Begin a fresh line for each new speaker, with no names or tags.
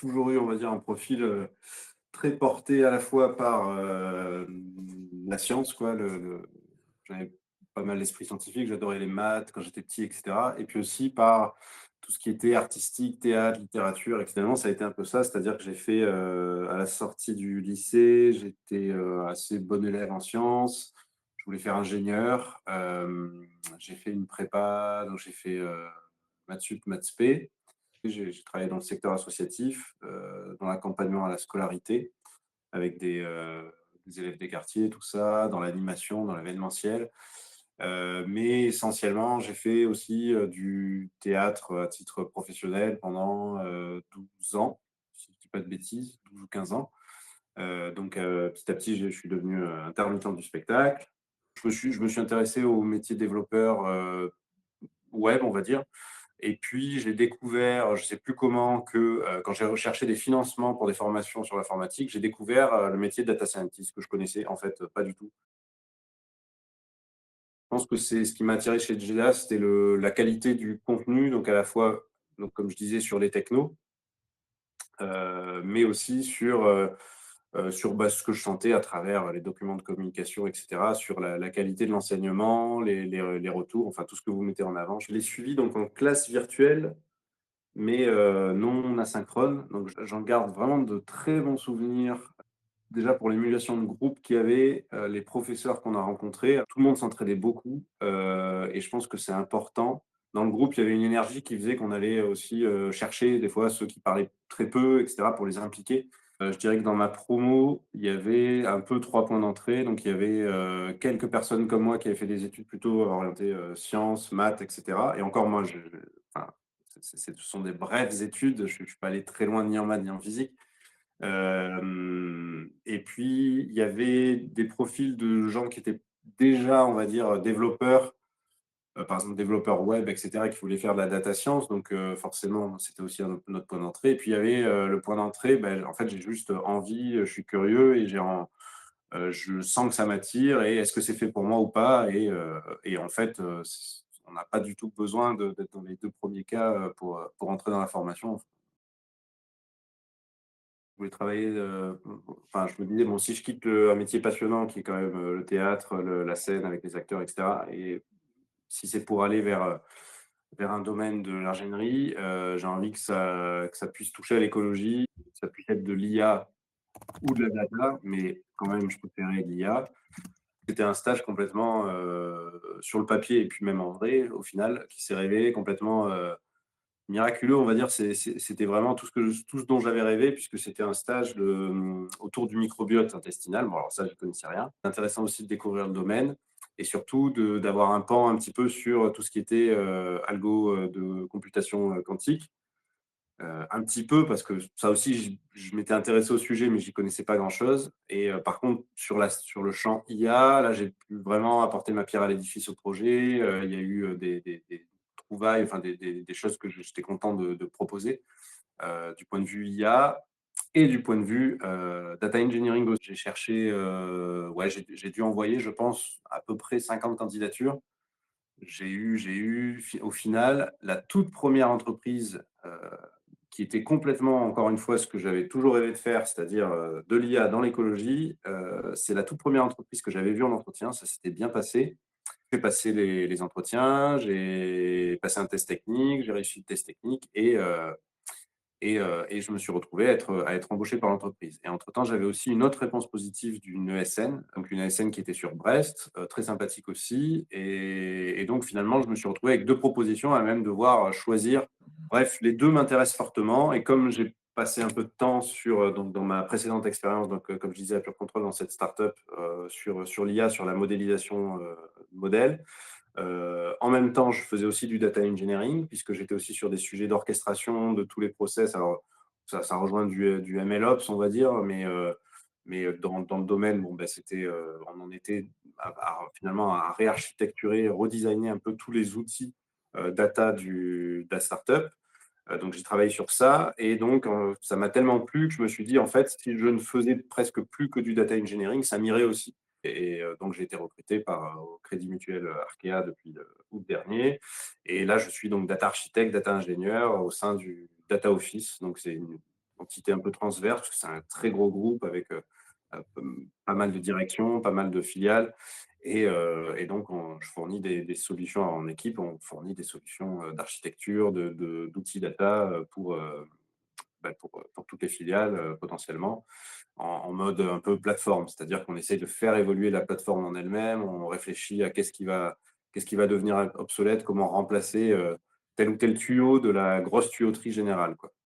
toujours eu, on va dire, un profil, très porté à la fois par, la science, quoi, j'avais pas mal l'esprit scientifique, j'adorais les maths quand j'étais petit et cetera et puis aussi par tout ce qui était artistique, théâtre, littérature et finalement ça a été un peu ça, c'est-à-dire que j'ai fait, à la sortie du lycée, j'étais, assez bon élève en sciences. Je voulais faire ingénieur, j'ai fait une prépa, donc j'ai fait, maths sup, maths spé. J'ai travaillé dans le secteur associatif, dans l'accompagnement à la scolarité avec des élèves des quartiers, tout ça, dans l'animation, dans l'événementiel. Mais essentiellement, j'ai fait aussi, du théâtre à titre professionnel pendant, 12 ans, si je dis pas de bêtises, 12 ou 15 ans. Donc petit à petit, je suis devenu, intermittent du spectacle. Je me suis intéressé au métier de développeur, web, on va dire. Et puis, j'ai découvert, je ne sais plus comment, que quand j'ai recherché des financements pour des formations sur l'informatique, j'ai découvert le métier de data scientist que je connaissais en fait pas du tout. Je pense que c'est ce qui m'a attiré chez Jeda, c'était la qualité du contenu, donc à la fois, donc comme je disais, sur les technos, mais aussi sur bah, ce que je sentais à travers les documents de communication, et cetera, sur la qualité de l'enseignement, les retours, enfin tout ce que vous mettez en avant. Je l'ai suivi donc en classe virtuelle mais non asynchrone. Donc j'en garde vraiment de très bons souvenirs. Déjà pour l'émulation de groupe qu'il y avait, les professeurs qu'on a rencontrés, tout le monde s'entraidait beaucoup, et je pense que c'est important. Dans le groupe, il y avait une énergie qui faisait qu'on allait aussi, chercher des fois ceux qui parlaient très peu et cetera pour les impliquer. Je dirais que dans ma promo, il y avait un peu 3 points d'entrée. Donc il y avait, quelques personnes comme moi qui avaient fait des études plutôt orientées, sciences, maths et cetera et encore moi je enfin, ce sont des brèves études, je suis pas allé très loin ni en maths ni en physique. Et puis il y avait des profils de gens qui étaient déjà, on va dire, développeurs, par exemple développeurs web et cetera, qui voulaient faire de la data science, donc forcément, c'était aussi un autre notre point d'entrée et puis il y avait, le point d'entrée, en fait, j'ai juste envie, je suis curieux et je sens que ça m'attire et est-ce que c'est fait pour moi ou pas? Et en fait, on n'a pas du tout besoin d'être dans les 2 premiers cas, pour entrer dans la formation. Je voulais travailler, enfin, je me disais: «Bon, si je quitte un métier passionnant qui est quand même, le théâtre, la scène avec les acteurs et cetera et si c'est pour aller vers un domaine de l'ingénierie, j'ai envie que ça puisse toucher à l'écologie, que ça puisse être de l'IA ou de la data, mais quand même, je préférais l'IA. C'était un stage complètement, sur le papier et puis même en vrai, au final, qui s'est révélé complètement, miraculeux, on va dire. C'était vraiment tout ce dont j'avais rêvé puisque c'était un stage autour du microbiote intestinal. Bon, alors ça, je connaissais rien. C'est intéressant aussi de découvrir le domaine et surtout d'avoir un pan un petit peu sur tout ce qui était, algo, de computation, quantique. Un petit peu parce que ça aussi, je m'étais intéressé au sujet, mais j'y connaissais pas grand-chose et par contre sur le champ IA, là, j'ai pu vraiment apporter ma pierre à l'édifice au projet. Il y a eu, des trouvailles, enfin des choses que j'étais content de proposer, du point de vue IA et du point de vue, data engineering aussi. J'ai cherché, ouais, j'ai dû envoyer, je pense, à peu près 50 candidatures. J'ai eu au final la toute première entreprise, qui était complètement, encore une fois, ce que j'avais toujours rêvé de faire, c'est-à-dire, de l'IA dans l'écologie. C'est la toute première entreprise que j'avais vue en entretien, ça s'était bien passé. J'ai passé les entretiens, j'ai passé un test technique, j'ai réussi le test technique et je me suis retrouvé à être embauché par l'entreprise et entre-temps, j'avais aussi une autre réponse positive d'une ESN, donc une ESN qui était sur Brest, très sympathique aussi et donc finalement, je me suis retrouvé avec 2 propositions à même devoir, choisir. Bref, les 2 m'intéressent fortement et comme j'ai passé un peu de temps donc dans ma précédente expérience, donc comme je disais à Pure Control dans cette start-up, sur l'IA, sur la modélisation, modèle. En même temps, je faisais aussi du data engineering puisque j'étais aussi sur des sujets d'orchestration de tous les process. Alors ça rejoint du MLOps, on va dire, mais dans le domaine, bon, bah, on en était finalement à réarchitecturer, redesigner un peu tous les outils, data de la startup. Donc j'ai travaillé sur ça et donc ça m'a tellement plu que je me suis dit: «En fait, si je ne faisais presque plus que du data engineering, ça m'irait aussi» et donc j'ai été recruté au Crédit Mutuel, Arkea depuis, août dernier et là je suis donc data architecte, data ingénieur au sein du data office. Donc c'est une entité un peu transverse, parce que c'est un très gros groupe avec, pas mal de directions, pas mal de filiales et donc je fournis des solutions en équipe, on fournit des solutions, d'architecture, d'outils data, pour toutes les filiales, potentiellement, en mode un peu plateforme. C'est-à-dire qu'on essaye de faire évoluer la plateforme en elle-même, on réfléchit à qu'est-ce qui va devenir obsolète, comment remplacer, tel ou tel tuyau de la grosse tuyauterie générale, quoi.